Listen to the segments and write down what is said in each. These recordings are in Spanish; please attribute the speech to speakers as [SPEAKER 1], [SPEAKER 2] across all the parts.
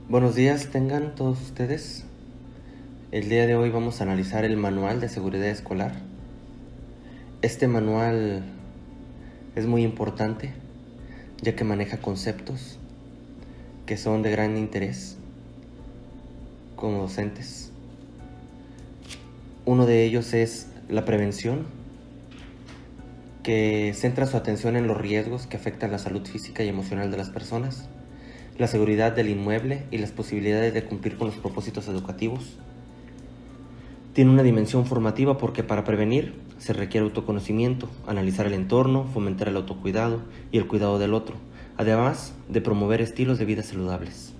[SPEAKER 1] Buenos días tengan todos ustedes. El día de hoy vamos a analizar el Manual de Seguridad Escolar. Este manual es muy importante ya que maneja conceptos que son de gran interés como docentes. Uno de ellos es la prevención, que centra su atención en los riesgos que afectan la salud física y emocional de las personas, la seguridad del inmueble y las posibilidades de cumplir con los propósitos educativos. Tiene una dimensión formativa porque para prevenir se requiere autoconocimiento, analizar el entorno, fomentar el autocuidado y el cuidado del otro, además de promover estilos de vida saludables.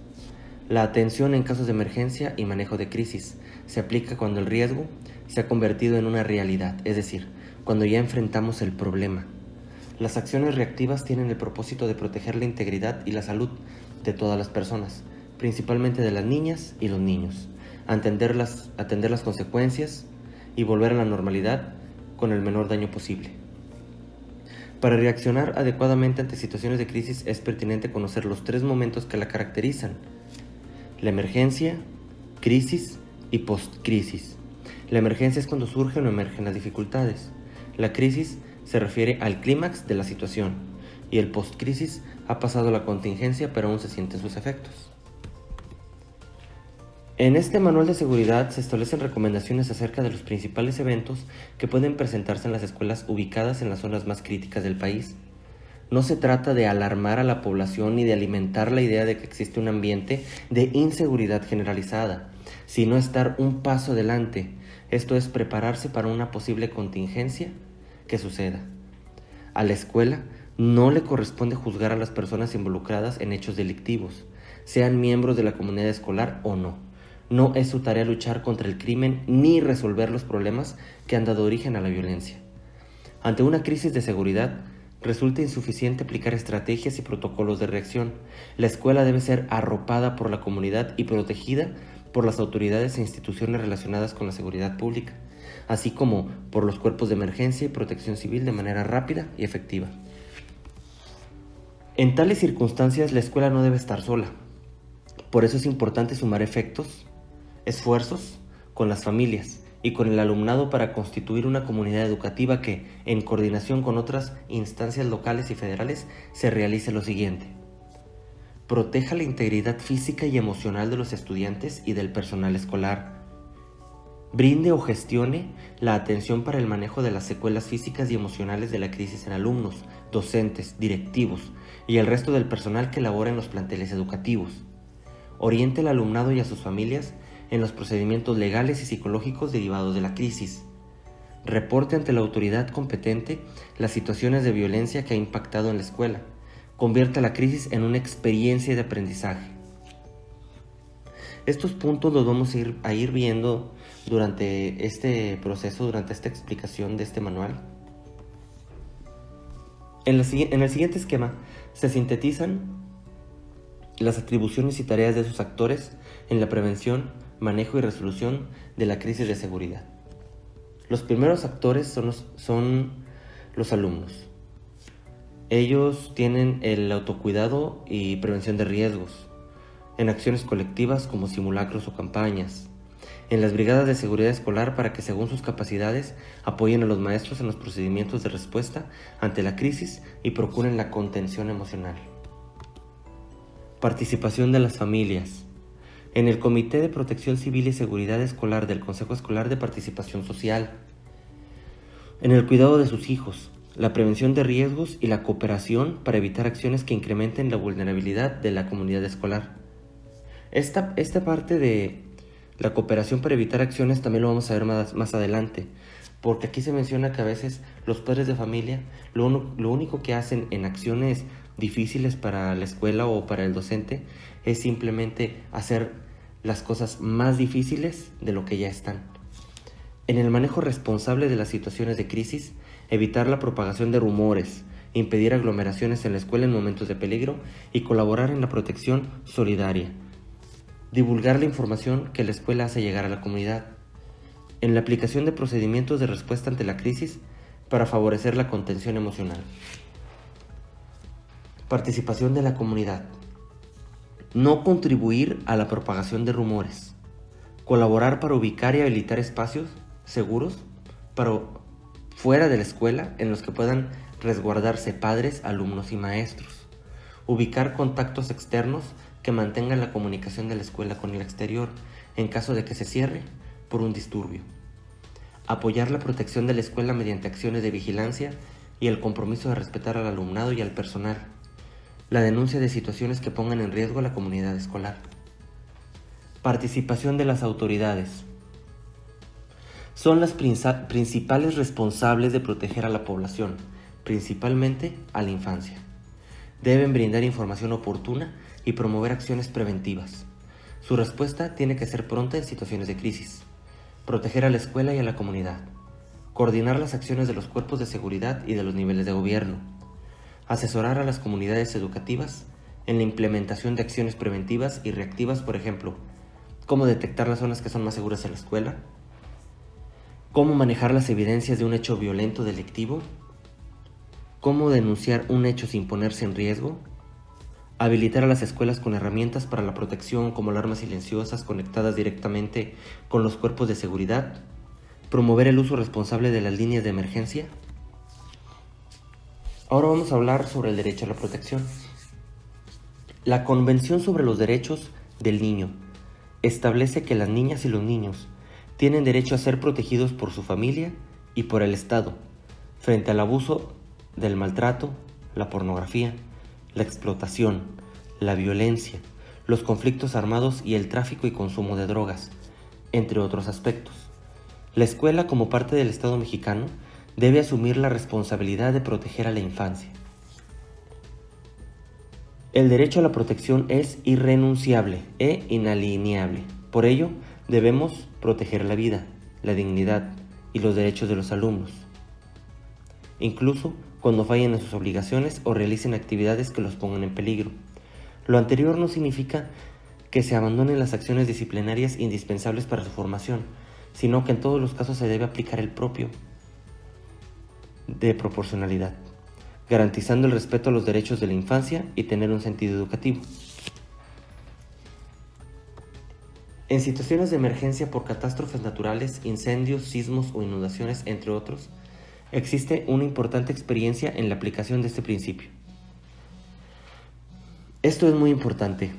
[SPEAKER 1] La atención en casos de emergencia y manejo de crisis se aplica cuando el riesgo se ha convertido en una realidad, es decir, cuando ya enfrentamos el problema. Las acciones reactivas tienen el propósito de proteger la integridad y la salud de todas las personas, principalmente de las niñas y los niños, atender las consecuencias y volver a la normalidad con el menor daño posible. Para reaccionar adecuadamente ante situaciones de crisis es pertinente conocer los 3 momentos que la caracterizan: la emergencia, crisis y postcrisis. La emergencia es cuando surgen o emergen las dificultades. La crisis se refiere al clímax de la situación y el postcrisis ha pasado la contingencia pero aún se sienten sus efectos. En este manual de seguridad se establecen recomendaciones acerca de los principales eventos que pueden presentarse en las escuelas ubicadas en las zonas más críticas del país. No se trata de alarmar a la población ni de alimentar la idea de que existe un ambiente de inseguridad generalizada, sino estar un paso adelante, esto es prepararse para una posible contingencia que suceda. A la escuela no le corresponde juzgar a las personas involucradas en hechos delictivos, sean miembros de la comunidad escolar o no. No es su tarea luchar contra el crimen ni resolver los problemas que han dado origen a la violencia. Ante una crisis de seguridad, resulta insuficiente aplicar estrategias y protocolos de reacción. La escuela debe ser arropada por la comunidad y protegida por las autoridades e instituciones relacionadas con la seguridad pública, así como por los cuerpos de emergencia y protección civil de manera rápida y efectiva. En tales circunstancias, la escuela no debe estar sola. Por eso es importante sumar esfuerzos con las familias y con el alumnado para constituir una comunidad educativa que, en coordinación con otras instancias locales y federales, se realice lo siguiente: proteja la integridad física y emocional de los estudiantes y del personal escolar. Brinde o gestione la atención para el manejo de las secuelas físicas y emocionales de la crisis en alumnos, docentes, directivos y el resto del personal que labora en los planteles educativos. Oriente al alumnado y a sus familias en los procedimientos legales y psicológicos derivados de la crisis. Reporte ante la autoridad competente las situaciones de violencia que ha impactado en la escuela. Convierta la crisis en una experiencia de aprendizaje. Estos puntos los vamos a ir viendo durante este proceso, durante esta explicación de este manual. En el siguiente esquema se sintetizan las atribuciones y tareas de sus actores en la prevención, manejo y resolución de la crisis de seguridad. Los primeros actores son los alumnos. Ellos tienen el autocuidado y prevención de riesgos, en acciones colectivas como simulacros o campañas, en las brigadas de seguridad escolar para que, según sus capacidades, apoyen a los maestros en los procedimientos de respuesta ante la crisis y procuren la contención emocional. Participación de las familias. En el Comité de Protección Civil y Seguridad Escolar del Consejo Escolar de Participación Social. En el cuidado de sus hijos, la prevención de riesgos y la cooperación para evitar acciones que incrementen la vulnerabilidad de la comunidad escolar. Esta parte de la cooperación para evitar acciones también lo vamos a ver más adelante, porque aquí se menciona que a veces los padres de familia lo único que hacen en acciones difíciles para la escuela o para el docente es simplemente hacer las cosas más difíciles de lo que ya están. En el manejo responsable de las situaciones de crisis, evitar la propagación de rumores, impedir aglomeraciones en la escuela en momentos de peligro y colaborar en la protección solidaria. Divulgar la información que la escuela hace llegar a la comunidad. En la aplicación de procedimientos de respuesta ante la crisis para favorecer la contención emocional. Participación de la comunidad. No contribuir a la propagación de rumores. Colaborar para ubicar y habilitar espacios seguros para fuera de la escuela en los que puedan resguardarse padres, alumnos y maestros. Ubicar contactos externos que mantengan la comunicación de la escuela con el exterior en caso de que se cierre por un disturbio. Apoyar la protección de la escuela mediante acciones de vigilancia y el compromiso de respetar al alumnado y al personal. La denuncia de situaciones que pongan en riesgo a la comunidad escolar. Participación de las autoridades. Son las principales responsables de proteger a la población, principalmente a la infancia. Deben brindar información oportuna y promover acciones preventivas. Su respuesta tiene que ser pronta en situaciones de crisis. Proteger a la escuela y a la comunidad. Coordinar las acciones de los cuerpos de seguridad y de los niveles de gobierno. Asesorar a las comunidades educativas en la implementación de acciones preventivas y reactivas, por ejemplo, cómo detectar las zonas que son más seguras en la escuela, cómo manejar las evidencias de un hecho violento delictivo, cómo denunciar un hecho sin ponerse en riesgo, habilitar a las escuelas con herramientas para la protección como alarmas silenciosas conectadas directamente con los cuerpos de seguridad, promover el uso responsable de las líneas de emergencia. Ahora vamos a hablar sobre el derecho a la protección. La Convención sobre los Derechos del Niño establece que las niñas y los niños tienen derecho a ser protegidos por su familia y por el Estado frente al abuso del maltrato, la pornografía, la explotación, la violencia, los conflictos armados y el tráfico y consumo de drogas, entre otros aspectos. La escuela, como parte del Estado mexicano, debe asumir la responsabilidad de proteger a la infancia. El derecho a la protección es irrenunciable e inalienable. Por ello, debemos proteger la vida, la dignidad y los derechos de los alumnos, incluso cuando fallen en sus obligaciones o realicen actividades que los pongan en peligro. Lo anterior no significa que se abandonen las acciones disciplinarias indispensables para su formación, sino que en todos los casos se debe aplicar el propio de proporcionalidad, garantizando el respeto a los derechos de la infancia y tener un sentido educativo. En situaciones de emergencia por catástrofes naturales, incendios, sismos o inundaciones, entre otros, existe una importante experiencia en la aplicación de este principio. Esto es muy importante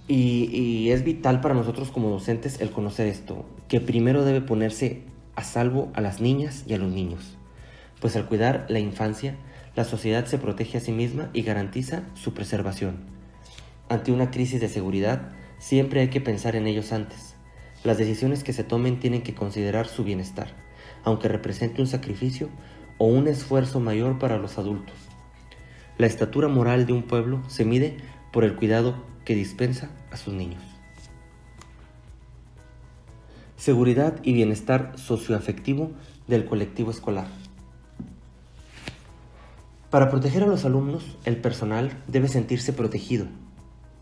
[SPEAKER 1] y es vital para nosotros como docentes el conocer esto, que primero debe ponerse a salvo a las niñas y a los niños, pues al cuidar la infancia, la sociedad se protege a sí misma y garantiza su preservación. Ante una crisis de seguridad, siempre hay que pensar en ellos antes. Las decisiones que se tomen tienen que considerar su bienestar, aunque represente un sacrificio o un esfuerzo mayor para los adultos. La estatura moral de un pueblo se mide por el cuidado que dispensa a sus niños. Seguridad y bienestar socioafectivo del colectivo escolar. Para proteger a los alumnos, el personal debe sentirse protegido,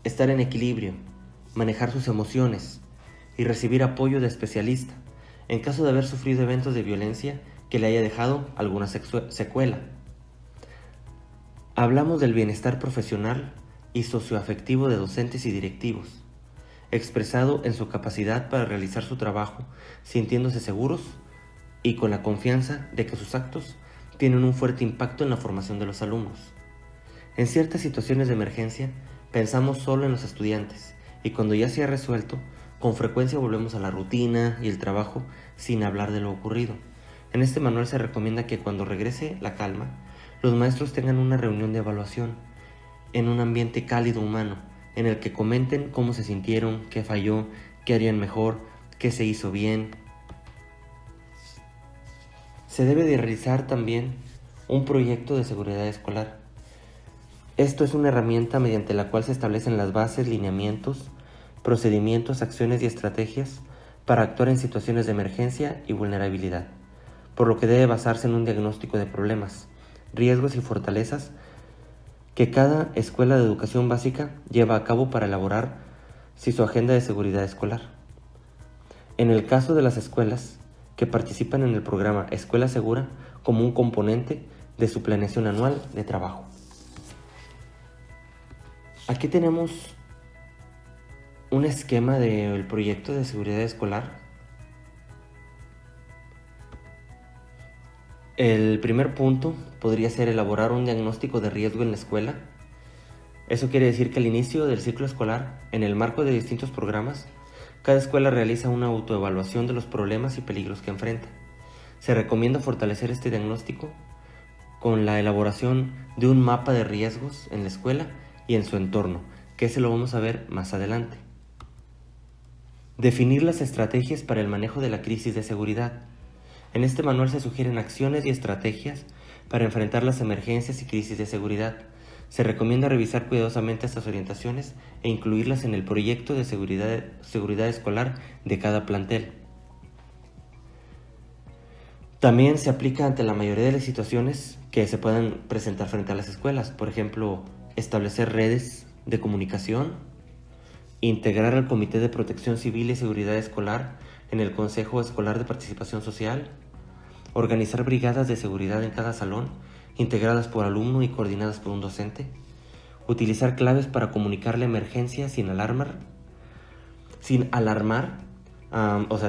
[SPEAKER 1] estar en equilibrio, manejar sus emociones y recibir apoyo de especialista en caso de haber sufrido eventos de violencia que le haya dejado alguna secuela. Hablamos del bienestar profesional y socioafectivo de docentes y directivos, expresado en su capacidad para realizar su trabajo, sintiéndose seguros y con la confianza de que sus actos tienen un fuerte impacto en la formación de los alumnos. En ciertas situaciones de emergencia, pensamos solo en los estudiantes y cuando ya se ha resuelto, con frecuencia volvemos a la rutina y el trabajo sin hablar de lo ocurrido. En este manual se recomienda que cuando regrese la calma, los maestros tengan una reunión de evaluación en un ambiente cálido humano, en el que comenten cómo se sintieron, qué falló, qué harían mejor, qué se hizo bien. Se debe de realizar también un proyecto de seguridad escolar. Esto es una herramienta mediante la cual se establecen las bases, lineamientos, procedimientos, acciones y estrategias para actuar en situaciones de emergencia y vulnerabilidad, por lo que debe basarse en un diagnóstico de problemas, riesgos y fortalezas que cada escuela de educación básica lleva a cabo para elaborar su agenda de seguridad escolar. En el caso de las escuelas que participan en el programa Escuela Segura como un componente de su planeación anual de trabajo. Aquí tenemos un esquema del proyecto de seguridad escolar. El primer punto podría ser elaborar un diagnóstico de riesgo en la escuela. Eso quiere decir que al inicio del ciclo escolar, en el marco de distintos programas, cada escuela realiza una autoevaluación de los problemas y peligros que enfrenta. Se recomienda fortalecer este diagnóstico con la elaboración de un mapa de riesgos en la escuela y en su entorno, que ese lo vamos a ver más adelante. Definir las estrategias para el manejo de la crisis de seguridad. En este manual se sugieren acciones y estrategias para enfrentar las emergencias y crisis de seguridad. Se recomienda revisar cuidadosamente estas orientaciones e incluirlas en el proyecto de seguridad escolar de cada plantel. También se aplica ante la mayoría de las situaciones que se puedan presentar frente a las escuelas. Por ejemplo, establecer redes de comunicación, integrar al Comité de Protección Civil y Seguridad Escolar en el Consejo Escolar de Participación Social, organizar brigadas de seguridad en cada salón, integradas por alumno y coordinadas por un docente, utilizar claves para comunicar la emergencia sin alarmar,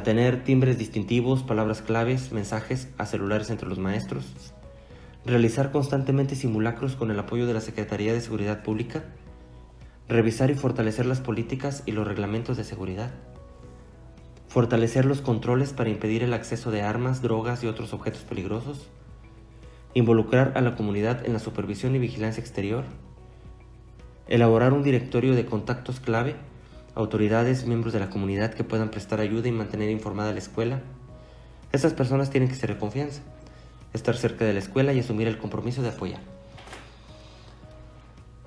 [SPEAKER 1] tener timbres distintivos, palabras claves, mensajes a celulares entre los maestros, realizar constantemente simulacros con el apoyo de la Secretaría de Seguridad Pública, revisar y fortalecer las políticas y los reglamentos de seguridad, fortalecer los controles para impedir el acceso de armas, drogas y otros objetos peligrosos, involucrar a la comunidad en la supervisión y vigilancia exterior, elaborar un directorio de contactos clave, autoridades, miembros de la comunidad que puedan prestar ayuda y mantener informada a la escuela. Estas personas tienen que ser de confianza, estar cerca de la escuela y asumir el compromiso de apoyar.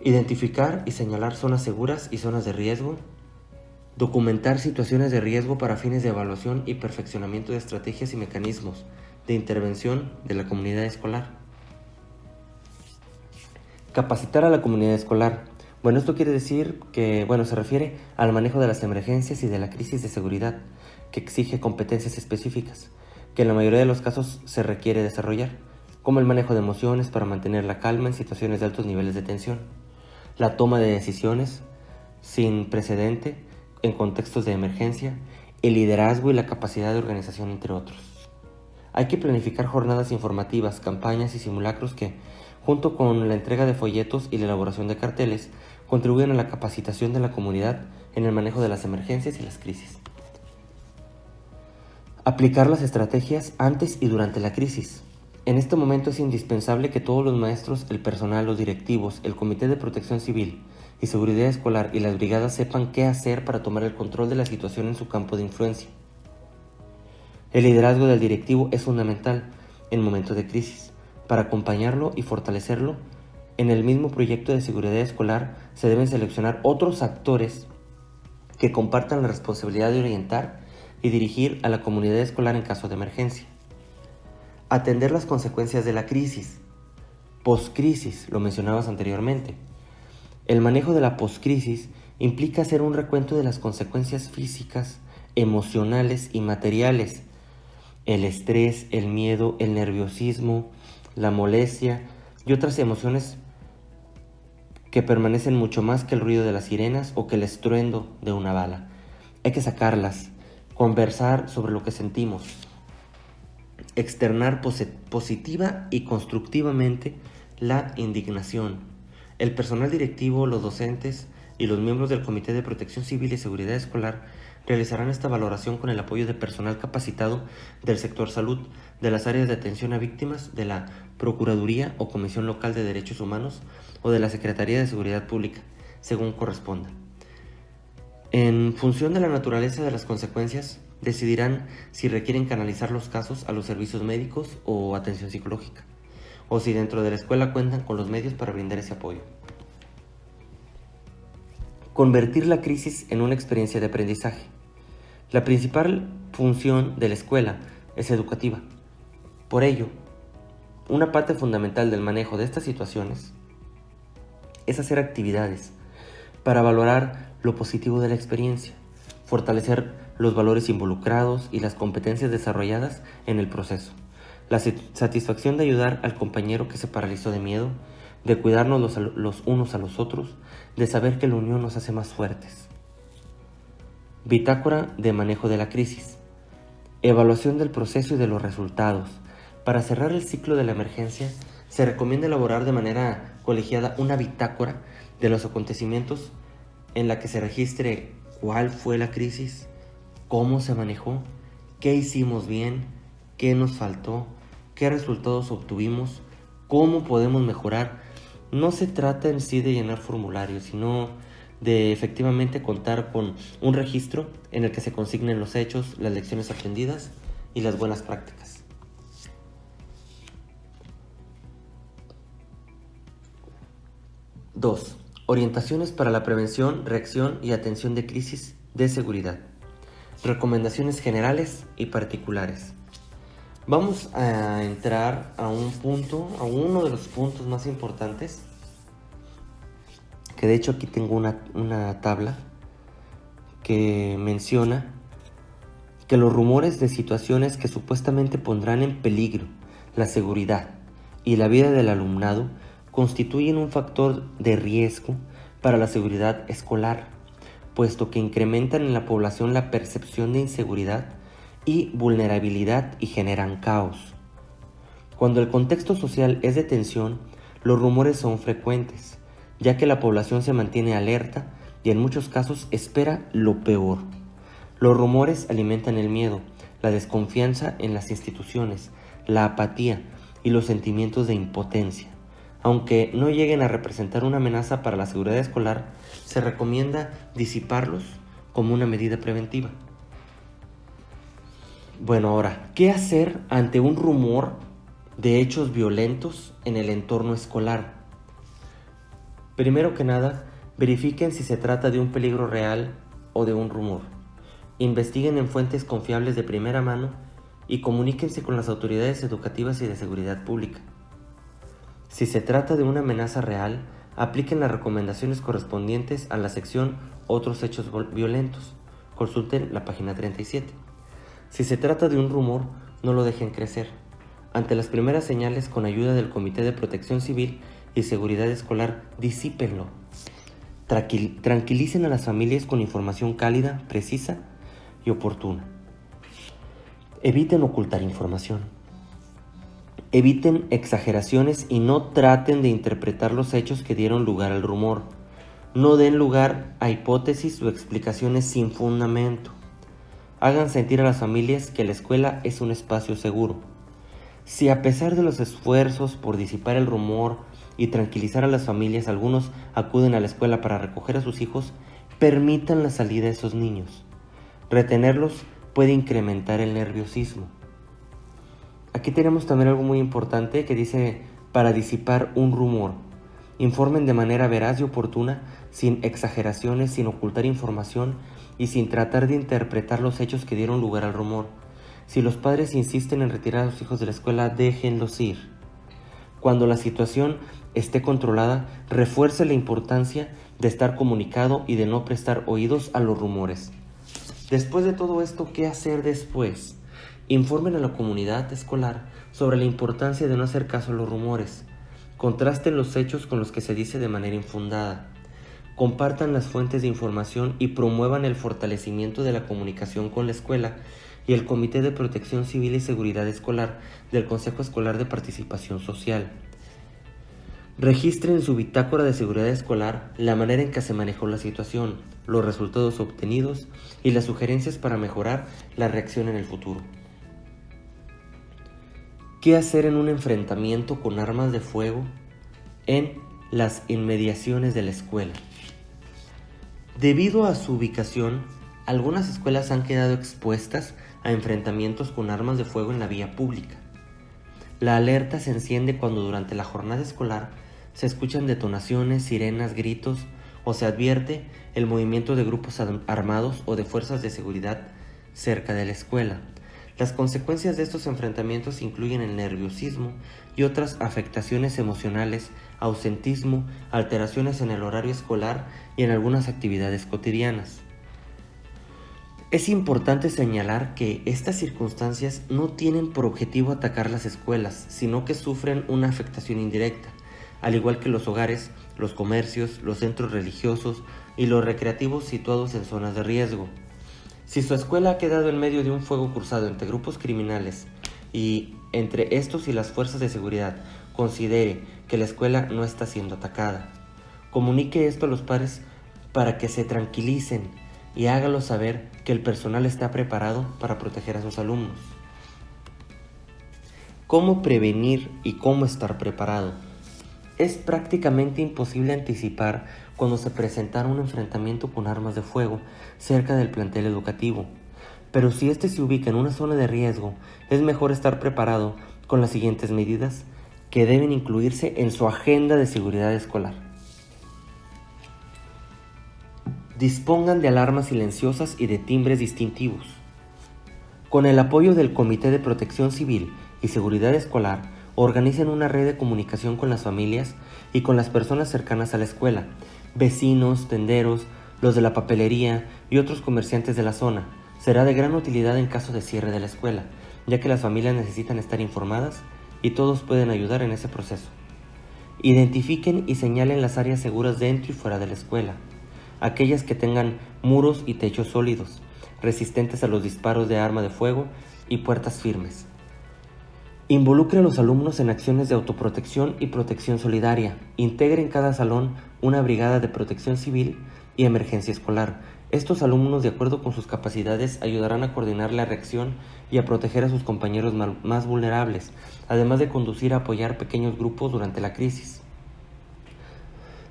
[SPEAKER 1] Identificar y señalar zonas seguras y zonas de riesgo. Documentar situaciones de riesgo para fines de evaluación y perfeccionamiento de estrategias y mecanismos de intervención de la comunidad escolar. Capacitar a la comunidad escolar. Esto quiere decir que, se refiere al manejo de las emergencias y de la crisis de seguridad, que exige competencias específicas, que en la mayoría de los casos se requiere desarrollar, como el manejo de emociones para mantener la calma en situaciones de altos niveles de tensión, la toma de decisiones sin precedente en contextos de emergencia, el liderazgo y la capacidad de organización, entre otros. Hay que planificar jornadas informativas, campañas y simulacros que, junto con la entrega de folletos y la elaboración de carteles, contribuyen a la capacitación de la comunidad en el manejo de las emergencias y las crisis. Aplicar las estrategias antes y durante la crisis. En este momento es indispensable que todos los maestros, el personal, los directivos, el Comité de Protección Civil y Seguridad Escolar y las brigadas sepan qué hacer para tomar el control de la situación en su campo de influencia. El liderazgo del directivo es fundamental en momentos de crisis. Para acompañarlo y fortalecerlo, en el mismo proyecto de seguridad escolar se deben seleccionar otros actores que compartan la responsabilidad de orientar y dirigir a la comunidad escolar en caso de emergencia. Atender las consecuencias de la crisis. Postcrisis, lo mencionabas anteriormente. El manejo de la postcrisis implica hacer un recuento de las consecuencias físicas, emocionales y materiales. El estrés, el miedo, el nerviosismo, la molestia y otras emociones que permanecen mucho más que el ruido de las sirenas o que el estruendo de una bala. Hay que sacarlas, conversar sobre lo que sentimos, externar positiva y constructivamente la indignación. El personal directivo, los docentes y los miembros del Comité de Protección Civil y Seguridad Escolar realizarán esta valoración con el apoyo de personal capacitado del sector salud, de las áreas de atención a víctimas, de la Procuraduría o Comisión Local de Derechos Humanos o de la Secretaría de Seguridad Pública, según corresponda. En función de la naturaleza de las consecuencias, decidirán si requieren canalizar los casos a los servicios médicos o atención psicológica, o si dentro de la escuela cuentan con los medios para brindar ese apoyo. Convertir la crisis en una experiencia de aprendizaje. La principal función de la escuela es educativa. Por ello, una parte fundamental del manejo de estas situaciones es hacer actividades para valorar lo positivo de la experiencia, fortalecer los valores involucrados y las competencias desarrolladas en el proceso. La satisfacción de ayudar al compañero que se paralizó de miedo, de cuidarnos los unos a los otros, de saber que la unión nos hace más fuertes. Bitácora de manejo de la crisis. Evaluación del proceso y de los resultados. Para cerrar el ciclo de la emergencia, se recomienda elaborar de manera colegiada una bitácora de los acontecimientos en la que se registre cuál fue la crisis, cómo se manejó, qué hicimos bien, qué nos faltó, qué resultados obtuvimos, cómo podemos mejorar. No se trata en sí de llenar formularios, sino de efectivamente contar con un registro en el que se consignen los hechos, las lecciones aprendidas y las buenas prácticas. Dos, orientaciones para la prevención, reacción y atención de crisis de seguridad. Recomendaciones generales y particulares. Vamos a entrar a uno de los puntos más importantes, que de hecho aquí tengo una tabla que menciona que los rumores de situaciones que supuestamente pondrán en peligro la seguridad y la vida del alumnado constituyen un factor de riesgo para la seguridad escolar, puesto que incrementan en la población la percepción de inseguridad y vulnerabilidad y generan caos. Cuando el contexto social es de tensión, los rumores son frecuentes, ya que la población se mantiene alerta y en muchos casos espera lo peor. Los rumores alimentan el miedo, la desconfianza en las instituciones, la apatía y los sentimientos de impotencia. Aunque no lleguen a representar una amenaza para la seguridad escolar, se recomienda disiparlos como una medida preventiva. Bueno, ahora, ¿qué hacer ante un rumor de hechos violentos en el entorno escolar? Primero que nada, verifiquen si se trata de un peligro real o de un rumor. Investiguen en fuentes confiables de primera mano y comuníquense con las autoridades educativas y de seguridad pública. Si se trata de una amenaza real, apliquen las recomendaciones correspondientes a la sección Otros hechos violentos. Consulten la página 37. Si se trata de un rumor, no lo dejen crecer. Ante las primeras señales, con ayuda del Comité de Protección Civil y Seguridad Escolar, disípenlo. Tranquilicen a las familias con información cálida, precisa y oportuna. Eviten ocultar información. Eviten exageraciones y no traten de interpretar los hechos que dieron lugar al rumor. No den lugar a hipótesis o explicaciones sin fundamento. Hagan sentir a las familias que la escuela es un espacio seguro. Si a pesar de los esfuerzos por disipar el rumor y tranquilizar a las familias, algunos acuden a la escuela para recoger a sus hijos, permitan la salida de esos niños. Retenerlos puede incrementar el nerviosismo. Aquí tenemos también algo muy importante que dice: para disipar un rumor, informen de manera veraz y oportuna, sin exageraciones, sin ocultar información y sin tratar de interpretar los hechos que dieron lugar al rumor. Si los padres insisten en retirar a sus hijos de la escuela, déjenlos ir. Cuando la situación esté controlada, refuerce la importancia de estar comunicado y de no prestar oídos a los rumores. Después de todo esto, ¿qué hacer después? Informen a la comunidad escolar sobre la importancia de no hacer caso a los rumores. Contrasten los hechos con los que se dice de manera infundada. Compartan las fuentes de información y promuevan el fortalecimiento de la comunicación con la escuela y el Comité de Protección Civil y Seguridad Escolar del Consejo Escolar de Participación Social. Registren en su bitácora de seguridad escolar la manera en que se manejó la situación, los resultados obtenidos y las sugerencias para mejorar la reacción en el futuro. ¿Qué hacer en un enfrentamiento con armas de fuego en las inmediaciones de la escuela? Debido a su ubicación, algunas escuelas han quedado expuestas a enfrentamientos con armas de fuego en la vía pública. La alerta se enciende cuando durante la jornada escolar se escuchan detonaciones, sirenas, gritos o se advierte el movimiento de grupos armados o de fuerzas de seguridad cerca de la escuela. Las consecuencias de estos enfrentamientos incluyen el nerviosismo y otras afectaciones emocionales, ausentismo, alteraciones en el horario escolar y en algunas actividades cotidianas. Es importante señalar que estas circunstancias no tienen por objetivo atacar las escuelas, sino que sufren una afectación indirecta, al igual que los hogares, los comercios, los centros religiosos y los recreativos situados en zonas de riesgo. Si su escuela ha quedado en medio de un fuego cruzado entre grupos criminales y entre estos y las fuerzas de seguridad considere que la escuela no está siendo atacada, comunique esto a los padres para que se tranquilicen y hágalo saber que el personal está preparado para proteger a sus alumnos. ¿Cómo prevenir y cómo estar preparado? Es prácticamente imposible anticipar cuando se presentara un enfrentamiento con armas de fuego cerca del plantel educativo, pero si este se ubica en una zona de riesgo, es mejor estar preparado con las siguientes medidas que deben incluirse en su agenda de seguridad escolar. Dispongan de alarmas silenciosas y de timbres distintivos. Con el apoyo del Comité de Protección Civil y Seguridad Escolar, organicen una red de comunicación con las familias y con las personas cercanas a la escuela, vecinos, tenderos, los de la papelería y otros comerciantes de la zona. Será de gran utilidad en caso de cierre de la escuela, ya que las familias necesitan estar informadas y todos pueden ayudar en ese proceso. Identifiquen y señalen las áreas seguras dentro y fuera de la escuela, aquellas que tengan muros y techos sólidos, resistentes a los disparos de arma de fuego y puertas firmes. Involucre a los alumnos en acciones de autoprotección y protección solidaria. Integre en cada salón una brigada de protección civil y emergencia escolar. Estos alumnos, de acuerdo con sus capacidades, ayudarán a coordinar la reacción y a proteger a sus compañeros más vulnerables, además de conducir a apoyar pequeños grupos durante la crisis.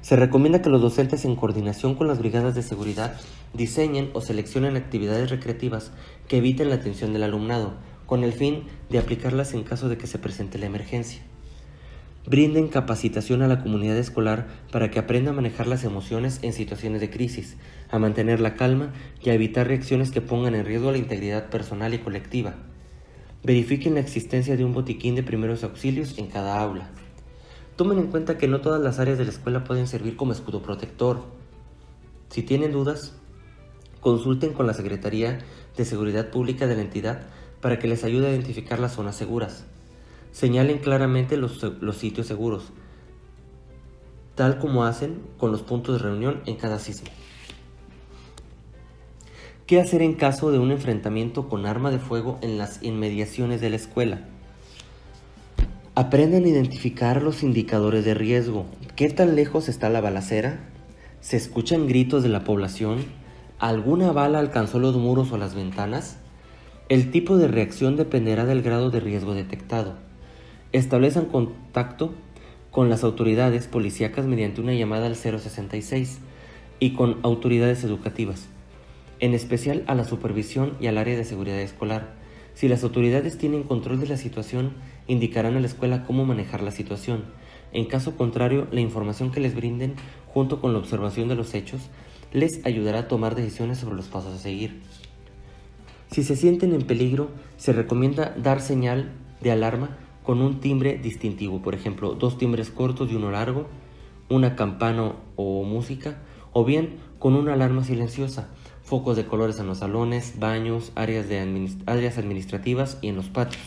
[SPEAKER 1] Se recomienda que los docentes, en coordinación con las brigadas de seguridad, diseñen o seleccionen actividades recreativas que eviten la atención del alumnado, con el fin de aplicarlas en caso de que se presente la emergencia. Brinden capacitación a la comunidad escolar para que aprenda a manejar las emociones en situaciones de crisis, a mantener la calma y a evitar reacciones que pongan en riesgo la integridad personal y colectiva. Verifiquen la existencia de un botiquín de primeros auxilios en cada aula. Tomen en cuenta que no todas las áreas de la escuela pueden servir como escudo protector. Si tienen dudas, consulten con la Secretaría de Seguridad Pública de la entidad para que les ayude a identificar las zonas seguras. Señalen claramente los sitios seguros, tal como hacen con los puntos de reunión en cada sismo. ¿Qué hacer en caso de un enfrentamiento con arma de fuego en las inmediaciones de la escuela? Aprendan a identificar los indicadores de riesgo. ¿Qué tan lejos está la balacera? ¿Se escuchan gritos de la población? ¿Alguna bala alcanzó los muros o las ventanas? El tipo de reacción dependerá del grado de riesgo detectado. Establezcan contacto con las autoridades policíacas mediante una llamada al 066 y con autoridades educativas, en especial a la supervisión y al área de seguridad escolar. Si las autoridades tienen control de la situación, indicarán a la escuela cómo manejar la situación. En caso contrario, la información que les brinden, junto con la observación de los hechos, les ayudará a tomar decisiones sobre los pasos a seguir. Si se sienten en peligro, se recomienda dar señal de alarma con un timbre distintivo, por ejemplo, 2 timbres cortos y uno largo, una campana o música, o bien con una alarma silenciosa, focos de colores en los salones, baños, áreas administrativas y en los patios.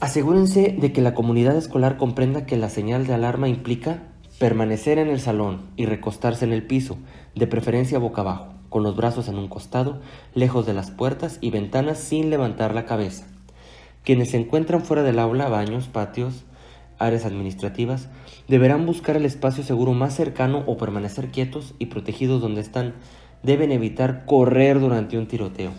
[SPEAKER 1] Asegúrense de que la comunidad escolar comprenda que la señal de alarma implica permanecer en el salón y recostarse en el piso, de preferencia boca abajo, con los brazos en un costado, lejos de las puertas y ventanas sin levantar la cabeza. Quienes se encuentran fuera del aula, baños, patios, áreas administrativas, deberán buscar el espacio seguro más cercano o permanecer quietos y protegidos donde están. Deben evitar correr durante un tiroteo.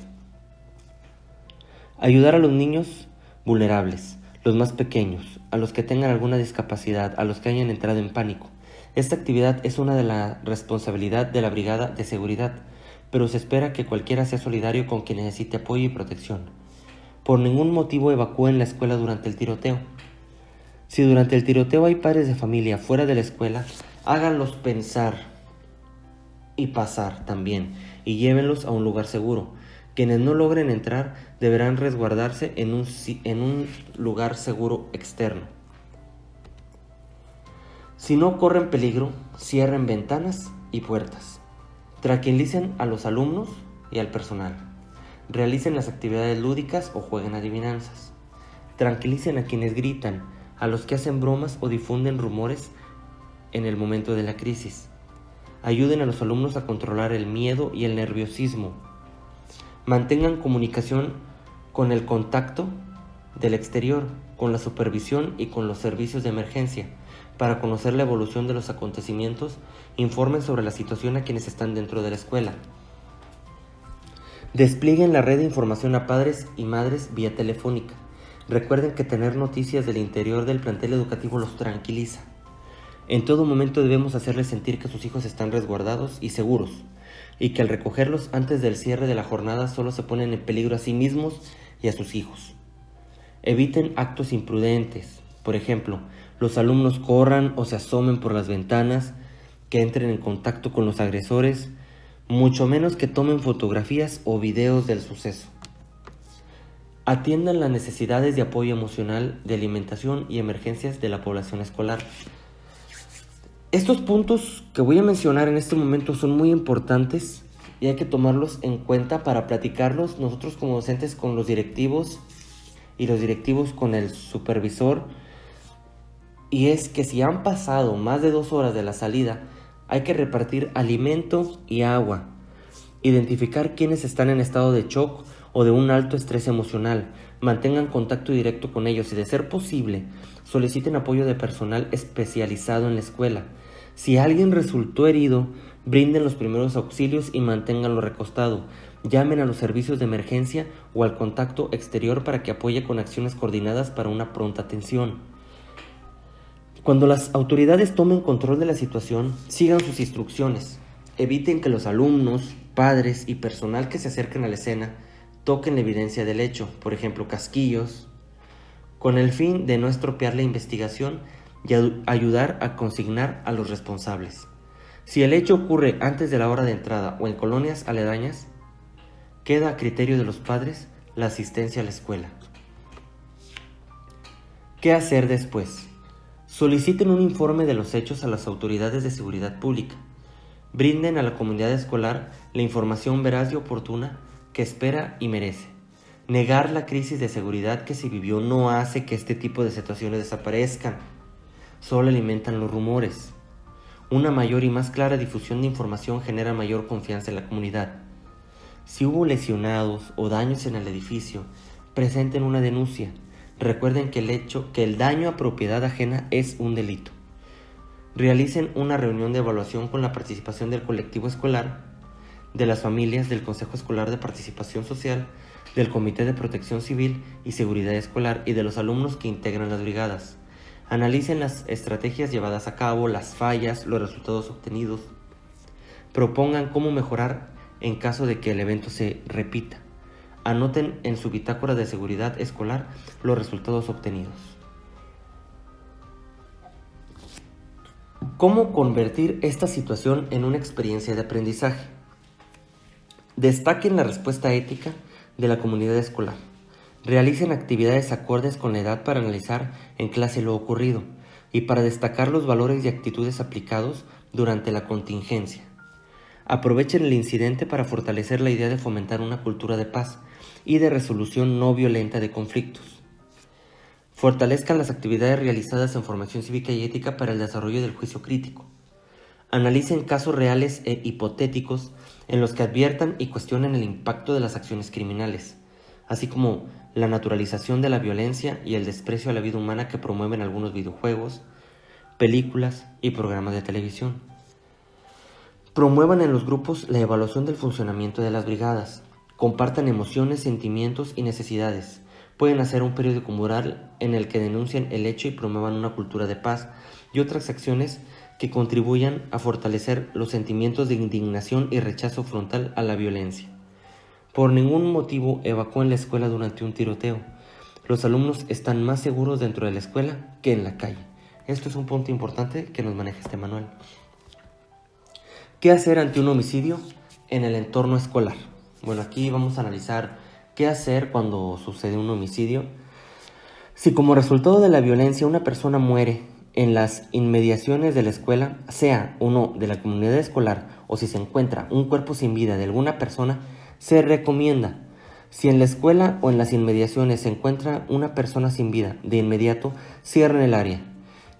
[SPEAKER 1] Ayudar a los niños vulnerables, los más pequeños, a los que tengan alguna discapacidad, a los que hayan entrado en pánico. Esta actividad es una de la responsabilidad de la Brigada de Seguridad, pero se espera que cualquiera sea solidario con quien necesite apoyo y protección. Por ningún motivo evacúen la escuela durante el tiroteo. Si durante el tiroteo hay padres de familia fuera de la escuela, háganlos pensar y pasar también, y llévenlos a un lugar seguro. Quienes no logren entrar deberán resguardarse en un lugar seguro externo. Si no corren peligro, cierren ventanas y puertas. Tranquilicen a los alumnos y al personal. Realicen las actividades lúdicas o jueguen adivinanzas. Tranquilicen a quienes gritan, a los que hacen bromas o difunden rumores en el momento de la crisis. Ayuden a los alumnos a controlar el miedo y el nerviosismo. Mantengan comunicación con el contacto del exterior, con la supervisión y con los servicios de emergencia para conocer la evolución de los acontecimientos. Informen sobre la situación a quienes están dentro de la escuela. Desplieguen la red de información a padres y madres vía telefónica. Recuerden que tener noticias del interior del plantel educativo los tranquiliza. En todo momento debemos hacerles sentir que sus hijos están resguardados y seguros, y que al recogerlos antes del cierre de la jornada solo se ponen en peligro a sí mismos y a sus hijos. Eviten actos imprudentes. Por ejemplo, los alumnos corran o se asomen por las ventanas, que entren en contacto con los agresores, mucho menos que tomen fotografías o videos del suceso. Atiendan las necesidades de apoyo emocional, de alimentación y emergencias de la población escolar. Estos puntos que voy a mencionar en este momento son muy importantes y hay que tomarlos en cuenta para platicarlos nosotros como docentes con los directivos y los directivos con el supervisor. Y es que si han pasado más de 2 horas de la salida, hay que repartir alimento y agua, identificar quienes están en estado de shock o de un alto estrés emocional, mantengan contacto directo con ellos y, de ser posible, soliciten apoyo de personal especializado en la escuela. Si alguien resultó herido, brinden los primeros auxilios y manténganlo recostado. Llamen a los servicios de emergencia o al contacto exterior para que apoye con acciones coordinadas para una pronta atención. Cuando las autoridades tomen control de la situación, sigan sus instrucciones. Eviten que los alumnos, padres y personal que se acerquen a la escena toquen la evidencia del hecho, por ejemplo casquillos, con el fin de no estropear la investigación y ayudar a consignar a los responsables. Si el hecho ocurre antes de la hora de entrada o en colonias aledañas, queda a criterio de los padres la asistencia a la escuela. ¿Qué hacer después? Soliciten un informe de los hechos a las autoridades de seguridad pública. Brinden a la comunidad escolar la información veraz y oportuna que espera y merece. Negar la crisis de seguridad que se vivió no hace que este tipo de situaciones desaparezcan, solo alimentan los rumores. Una mayor y más clara difusión de información genera mayor confianza en la comunidad. Si hubo lesionados o daños en el edificio, presenten una denuncia. Recuerden que el daño a propiedad ajena es un delito. Realicen una reunión de evaluación con la participación del colectivo escolar, de las familias, del Consejo Escolar de Participación Social, del Comité de Protección Civil y Seguridad Escolar y de los alumnos que integran las brigadas. Analicen las estrategias llevadas a cabo, las fallas, los resultados obtenidos. Propongan cómo mejorar en caso de que el evento se repita. Anoten en su bitácora de seguridad escolar los resultados obtenidos. ¿Cómo convertir esta situación en una experiencia de aprendizaje? Destaquen la respuesta ética de la comunidad escolar. Realicen actividades acordes con la edad para analizar en clase lo ocurrido y para destacar los valores y actitudes aplicados durante la contingencia. Aprovechen el incidente para fortalecer la idea de fomentar una cultura de paz y de resolución no violenta de conflictos. Fortalezcan las actividades realizadas en formación cívica y ética para el desarrollo del juicio crítico. Analicen casos reales e hipotéticos en los que adviertan y cuestionen el impacto de las acciones criminales, así como la naturalización de la violencia y el desprecio a la vida humana que promueven algunos videojuegos, películas y programas de televisión. Promuevan en los grupos la evaluación del funcionamiento de las brigadas. Compartan emociones, sentimientos y necesidades. Pueden hacer un periódico mural en el que denuncien el hecho y promuevan una cultura de paz y otras acciones que contribuyan a fortalecer los sentimientos de indignación y rechazo frontal a la violencia. Por ningún motivo evacúen la escuela durante un tiroteo. Los alumnos están más seguros dentro de la escuela que en la calle. Esto es un punto importante que nos maneja este manual. ¿Qué hacer ante un homicidio en el entorno escolar? Bueno, aquí vamos a analizar qué hacer cuando sucede un homicidio. Si como resultado de la violencia una persona muere en las inmediaciones de la escuela, sea o no de la comunidad escolar, o si se encuentra un cuerpo sin vida de alguna persona, se recomienda, si en la escuela o en las inmediaciones se encuentra una persona sin vida, de inmediato cierren el área,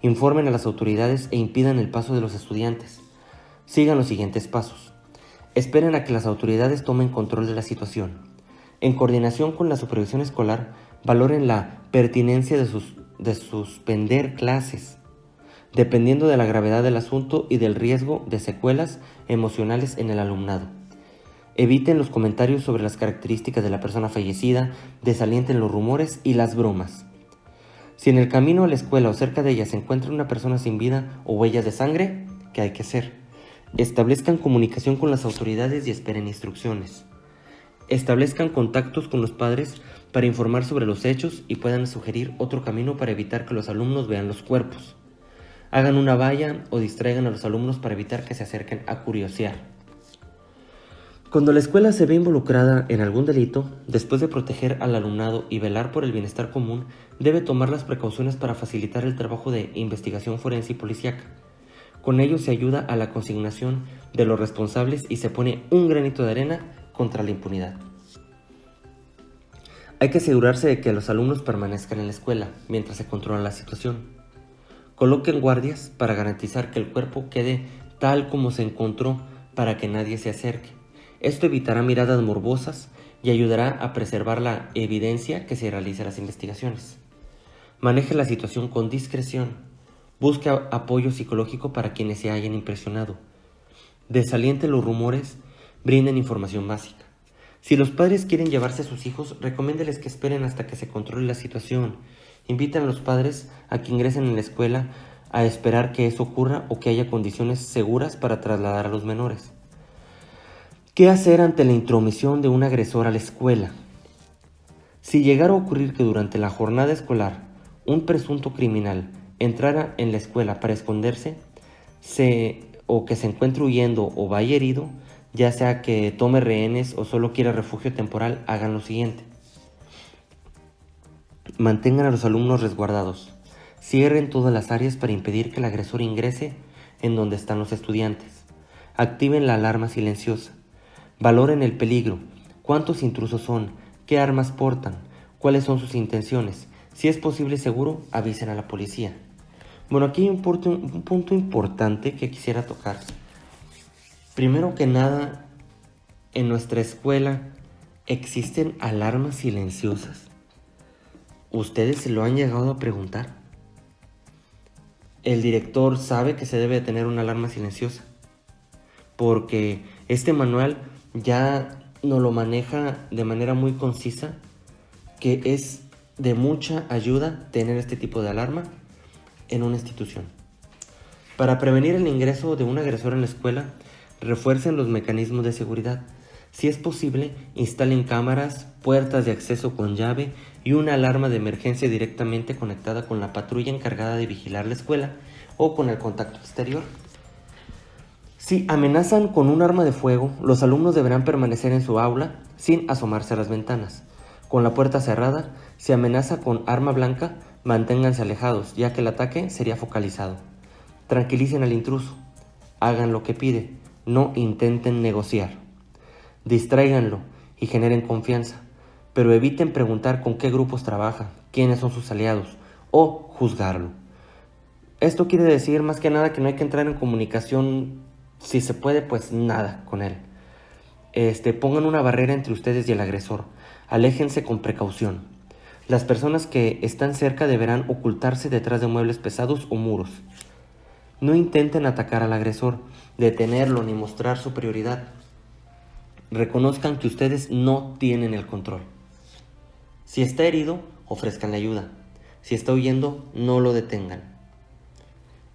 [SPEAKER 1] informen a las autoridades e impidan el paso de los estudiantes. Sigan los siguientes pasos. Esperen a que las autoridades tomen control de la situación. En coordinación con la supervisión escolar, valoren la pertinencia de suspender clases, dependiendo de la gravedad del asunto y del riesgo de secuelas emocionales en el alumnado. Eviten los comentarios sobre las características de la persona fallecida, desalienten los rumores y las bromas. Si en el camino a la escuela o cerca de ella se encuentra una persona sin vida o huellas de sangre, ¿qué hay que hacer? Establezcan comunicación con las autoridades y esperen instrucciones. Establezcan contactos con los padres para informar sobre los hechos y puedan sugerir otro camino para evitar que los alumnos vean los cuerpos. Hagan una valla o distraigan a los alumnos para evitar que se acerquen a curiosear. Cuando la escuela se ve involucrada en algún delito, después de proteger al alumnado y velar por el bienestar común, debe tomar las precauciones para facilitar el trabajo de investigación forense y policíaca. Con ello se ayuda a la consignación de los responsables y se pone un granito de arena contra la impunidad. Hay que asegurarse de que los alumnos permanezcan en la escuela mientras se controla la situación. Coloquen guardias para garantizar que el cuerpo quede tal como se encontró para que nadie se acerque. Esto evitará miradas morbosas y ayudará a preservar la evidencia que se realice en las investigaciones. Maneje la situación con discreción. Busque apoyo psicológico para quienes se hayan impresionado. Desaliente los rumores, brinden información básica. Si los padres quieren llevarse a sus hijos, recomiéndeles que esperen hasta que se controle la situación. Inviten a los padres a que ingresen en la escuela a esperar que eso ocurra o que haya condiciones seguras para trasladar a los menores. ¿Qué hacer ante la intromisión de un agresor a la escuela? Si llegara a ocurrir que durante la jornada escolar un presunto criminal entrara en la escuela para esconderse, o que se encuentre huyendo o vaya herido, ya sea que tome rehenes o solo quiera refugio temporal, hagan lo siguiente. Mantengan a los alumnos resguardados. Cierren todas las áreas para impedir que el agresor ingrese en donde están los estudiantes. Activen la alarma silenciosa. Valoren el peligro. ¿Cuántos intrusos son? ¿Qué armas portan? ¿Cuáles son sus intenciones? Si es posible seguro, avisen a la policía. Bueno, aquí hay un punto importante que quisiera tocar. Primero que nada, en nuestra escuela existen alarmas silenciosas. ¿Ustedes se lo han llegado a preguntar? El director sabe que se debe tener una alarma silenciosa, porque este manual ya nos lo maneja de manera muy concisa, que es de mucha ayuda tener este tipo de alarma en una institución. Para prevenir el ingreso de un agresor en la escuela, refuercen los mecanismos de seguridad. Si es posible, instalen cámaras, puertas de acceso con llave y una alarma de emergencia directamente conectada con la patrulla encargada de vigilar la escuela o con el contacto exterior. Si amenazan con un arma de fuego, los alumnos deberán permanecer en su aula sin asomarse a las ventanas. Con la puerta cerrada, si amenaza con arma blanca, manténganse alejados, ya que el ataque sería focalizado. Tranquilicen al intruso. Hagan lo que pide. No intenten negociar. Distráiganlo y generen confianza, pero eviten preguntar con qué grupos trabaja, quiénes son sus aliados o juzgarlo. Esto quiere decir más que nada que no hay que entrar en comunicación, si se puede, pues nada con él. Pongan una barrera entre ustedes y el agresor. Aléjense con precaución. Las personas que están cerca deberán ocultarse detrás de muebles pesados o muros. No intenten atacar al agresor, detenerlo ni mostrar superioridad. Reconozcan que ustedes no tienen el control. Si está herido, ofrezcanle ayuda. Si está huyendo, no lo detengan.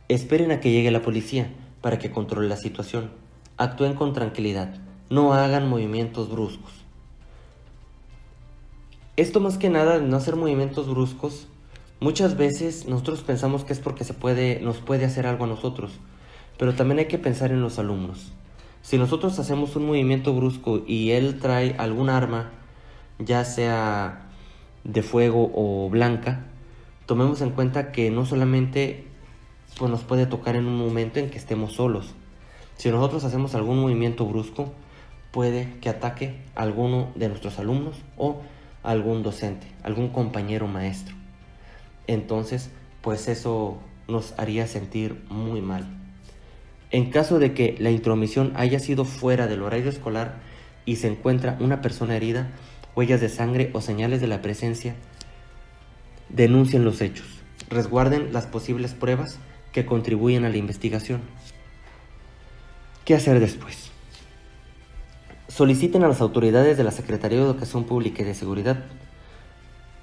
[SPEAKER 1] Esperen a que llegue la policía para que controle la situación. Actúen con tranquilidad. No hagan movimientos bruscos. Esto más que nada, no hacer movimientos bruscos, muchas veces nosotros pensamos que es porque nos puede hacer algo a nosotros, pero también hay que pensar en los alumnos. Si nosotros hacemos un movimiento brusco y él trae algún arma, ya sea de fuego o blanca, tomemos en cuenta que no solamente pues, nos puede tocar en un momento en que estemos solos. Si nosotros hacemos algún movimiento brusco, puede que ataque a alguno de nuestros alumnos o a algún docente, algún compañero maestro. Entonces, pues eso nos haría sentir muy mal. En caso de que la intromisión haya sido fuera del horario escolar y se encuentra una persona herida, huellas de sangre o señales de la presencia, denuncien los hechos. Resguarden las posibles pruebas que contribuyen a la investigación. ¿Qué hacer después? Soliciten a las autoridades de la Secretaría de Educación Pública y de Seguridad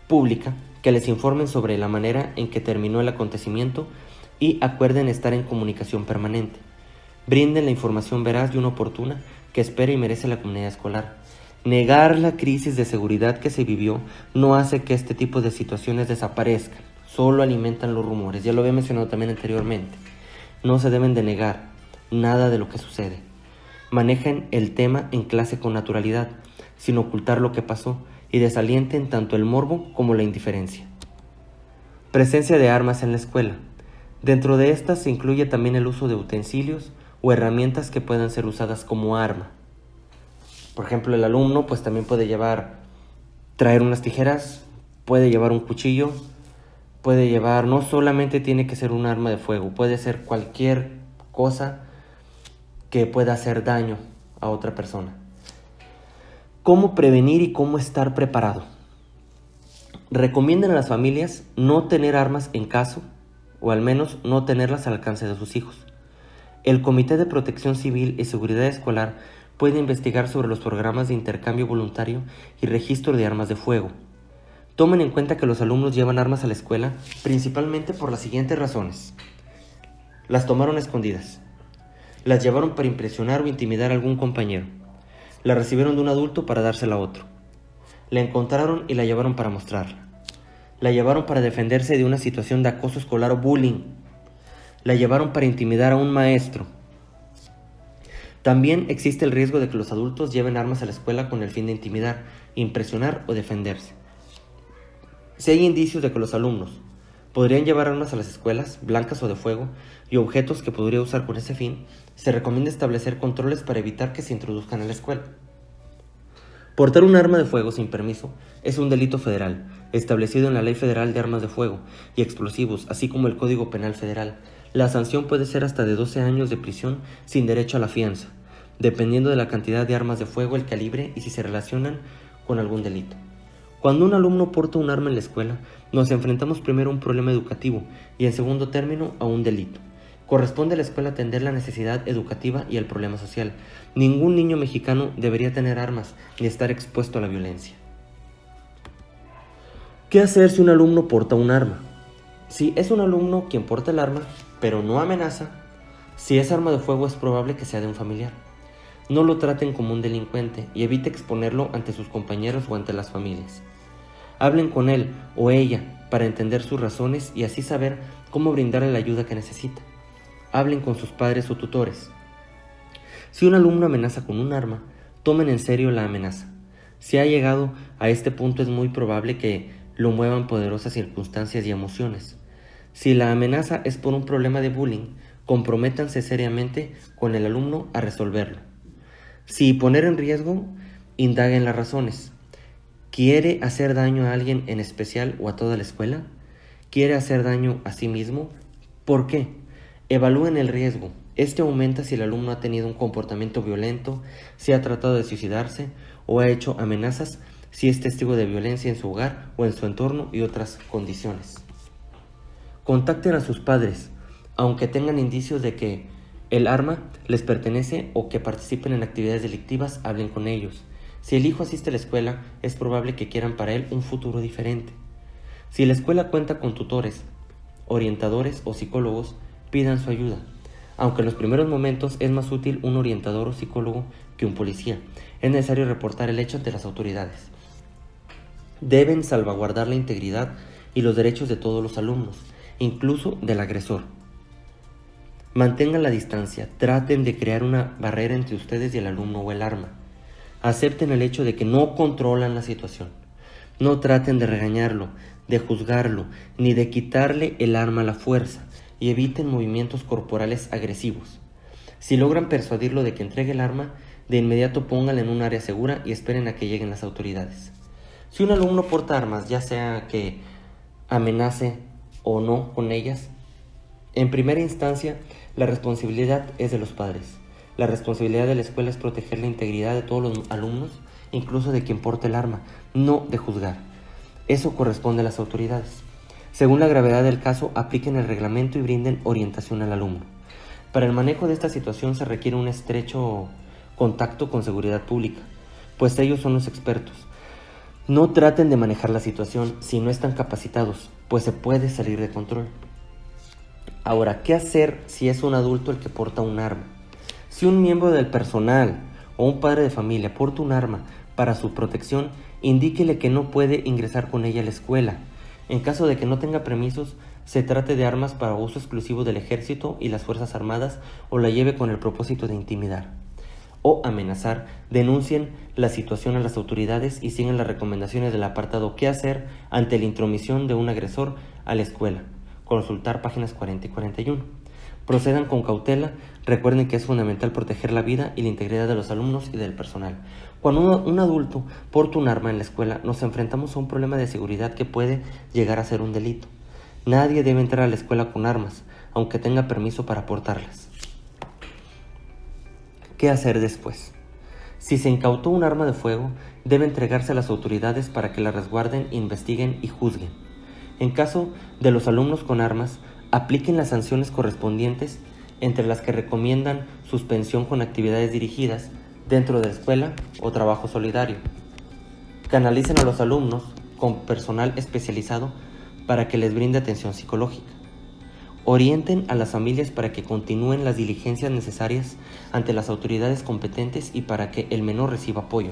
[SPEAKER 1] Pública que les informen sobre la manera en que terminó el acontecimiento y acuerden estar en comunicación permanente. Brinden la información veraz y oportuna que espera y merece la comunidad escolar. Negar la crisis de seguridad que se vivió no hace que este tipo de situaciones desaparezcan, solo alimentan los rumores. Ya lo había mencionado también anteriormente. No se deben de negar nada de lo que sucede. Manejen el tema en clase con naturalidad, sin ocultar lo que pasó, y desalienten tanto el morbo como la indiferencia. Presencia de armas en la escuela. Dentro de estas se incluye también el uso de utensilios o herramientas que puedan ser usadas como arma. Por ejemplo, el alumno pues también puede traer unas tijeras, puede llevar un cuchillo, puede llevar, no solamente tiene que ser un arma de fuego, puede ser cualquier cosa que pueda hacer daño a otra persona. ¿Cómo prevenir y cómo estar preparado? Recomienden a las familias no tener armas en caso, o al menos no tenerlas al alcance de sus hijos. El Comité de Protección Civil y Seguridad Escolar puede investigar sobre los programas de intercambio voluntario y registro de armas de fuego. Tomen en cuenta que los alumnos llevan armas a la escuela principalmente por las siguientes razones. Las tomaron escondidas. Las llevaron para impresionar o intimidar a algún compañero. La recibieron de un adulto para dársela a otro. La encontraron y la llevaron para mostrarla. La llevaron para defenderse de una situación de acoso escolar o bullying. La llevaron para intimidar a un maestro. También existe el riesgo de que los adultos lleven armas a la escuela con el fin de intimidar, impresionar o defenderse. Si hay indicios de que los alumnos podrían llevar armas a las escuelas, blancas o de fuego, y objetos que podría usar con ese fin, se recomienda establecer controles para evitar que se introduzcan a la escuela. Portar un arma de fuego sin permiso es un delito federal, establecido en la Ley Federal de Armas de Fuego y Explosivos, así como el Código Penal Federal. La sanción puede ser hasta de 12 años de prisión sin derecho a la fianza, dependiendo de la cantidad de armas de fuego, el calibre y si se relacionan con algún delito. Cuando un alumno porta un arma en la escuela, nos enfrentamos primero a un problema educativo y en segundo término a un delito. Corresponde a la escuela atender la necesidad educativa y el problema social. Ningún niño mexicano debería tener armas ni estar expuesto a la violencia. ¿Qué hacer si un alumno porta un arma? Si es un alumno quien porta el arma, pero no amenaza, si es arma de fuego es probable que sea de un familiar. No lo traten como un delincuente y evite exponerlo ante sus compañeros o ante las familias. Hablen con él o ella para entender sus razones y así saber cómo brindarle la ayuda que necesita. Hablen con sus padres o tutores. Si un alumno amenaza con un arma, tomen en serio la amenaza. Si ha llegado a este punto es muy probable que lo muevan poderosas circunstancias y emociones. Si la amenaza es por un problema de bullying, comprométanse seriamente con el alumno a resolverlo. Si poner en riesgo, indaguen las razones. ¿Quiere hacer daño a alguien en especial o a toda la escuela? ¿Quiere hacer daño a sí mismo? ¿Por qué? Evalúen el riesgo. Este aumenta si el alumno ha tenido un comportamiento violento, si ha tratado de suicidarse o ha hecho amenazas, si es testigo de violencia en su hogar o en su entorno y otras condiciones. Contacten a sus padres, aunque tengan indicios de que el arma les pertenece o que participen en actividades delictivas, hablen con ellos. Si el hijo asiste a la escuela, es probable que quieran para él un futuro diferente. Si la escuela cuenta con tutores, orientadores o psicólogos, pidan su ayuda. Aunque en los primeros momentos es más útil un orientador o psicólogo que un policía, es necesario reportar el hecho ante las autoridades. Deben salvaguardar la integridad y los derechos de todos los alumnos, incluso del agresor. Mantengan la distancia, traten de crear una barrera entre ustedes y el alumno o el arma. Acepten el hecho de que no controlan la situación. No traten de regañarlo, de juzgarlo, ni de quitarle el arma a la fuerza, y eviten movimientos corporales agresivos. Si logran persuadirlo de que entregue el arma, de inmediato pónganlo en un área segura y esperen a que lleguen las autoridades. Si un alumno porta armas, ya sea que amenace o no con ellas, en primera instancia La responsabilidad es de los padres. La responsabilidad de la escuela es proteger la integridad de todos los alumnos, incluso de quien porte el arma, no de juzgar. Eso corresponde a las autoridades. Según la gravedad del caso, apliquen el reglamento y brinden orientación al alumno. Para el manejo de esta situación se requiere un estrecho contacto con seguridad pública, pues ellos son los expertos. No traten de manejar la situación si no están capacitados, pues se puede salir de control. Ahora, ¿qué hacer si es un adulto el que porta un arma? Si un miembro del personal o un padre de familia porta un arma para su protección, indíquele que no puede ingresar con ella a la escuela. En caso de que no tenga permisos, se trate de armas para uso exclusivo del ejército y las fuerzas armadas o la lleve con el propósito de intimidar o amenazar, denuncien la situación a las autoridades y sigan las recomendaciones del apartado ¿Qué hacer ante la intromisión de un agresor a la escuela? Consultar páginas 40 y 41. Procedan con cautela, recuerden que es fundamental proteger la vida y la integridad de los alumnos y del personal. Cuando un adulto porta un arma en la escuela, nos enfrentamos a un problema de seguridad que puede llegar a ser un delito. Nadie debe entrar a la escuela con armas, aunque tenga permiso para portarlas. ¿Qué hacer después? Si se incautó un arma de fuego, debe entregarse a las autoridades para que la resguarden, investiguen y juzguen. En caso de los alumnos con armas, apliquen las sanciones correspondientes, entre las que recomiendan suspensión con actividades dirigidas dentro de la escuela o trabajo solidario. Canalicen a los alumnos con personal especializado para que les brinde atención psicológica. Orienten a las familias para que continúen las diligencias necesarias ante las autoridades competentes y para que el menor reciba apoyo.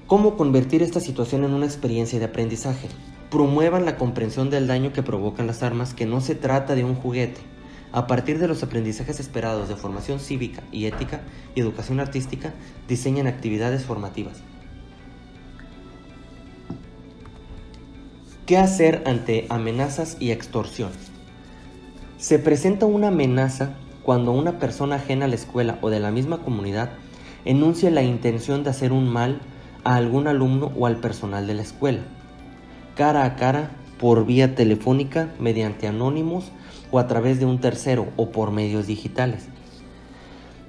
[SPEAKER 1] ¿Cómo convertir esta situación en una experiencia de aprendizaje? Promuevan la comprensión del daño que provocan las armas, que no se trata de un juguete. A partir de los aprendizajes esperados de formación cívica y ética y educación artística, diseñan actividades formativas. ¿Qué hacer ante amenazas y extorsión? Se presenta una amenaza cuando una persona ajena a la escuela o de la misma comunidad enuncia la intención de hacer un mal a algún alumno o al personal de la escuela, cara a cara, por vía telefónica, mediante anónimos o a través de un tercero o por medios digitales.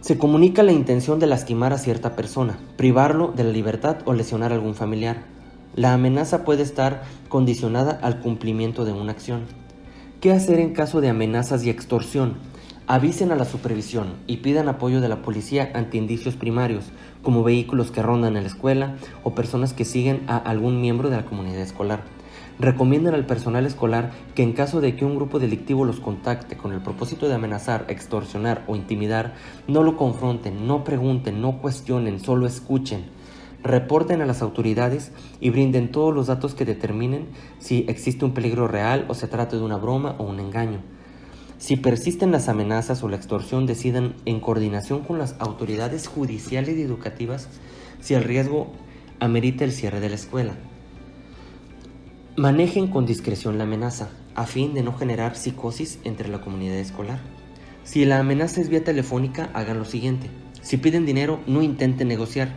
[SPEAKER 1] Se comunica la intención de lastimar a cierta persona, privarlo de la libertad o lesionar a algún familiar. La amenaza puede estar condicionada al cumplimiento de una acción. ¿Qué hacer en caso de amenazas y extorsión? Avisen a la supervisión y pidan apoyo de la policía ante indicios primarios, como vehículos que rondan en la escuela o personas que siguen a algún miembro de la comunidad escolar. Recomiendan al personal escolar que en caso de que un grupo delictivo los contacte con el propósito de amenazar, extorsionar o intimidar, no lo confronten, no pregunten, no cuestionen, solo escuchen. Reporten a las autoridades y brinden todos los datos que determinen si existe un peligro real o se trata de una broma o un engaño. Si persisten las amenazas o la extorsión, decidan en coordinación con las autoridades judiciales y educativas si el riesgo amerita el cierre de la escuela. Manejen con discreción la amenaza, a fin de no generar psicosis entre la comunidad escolar. Si la amenaza es vía telefónica, hagan lo siguiente. Si piden dinero, no intenten negociar.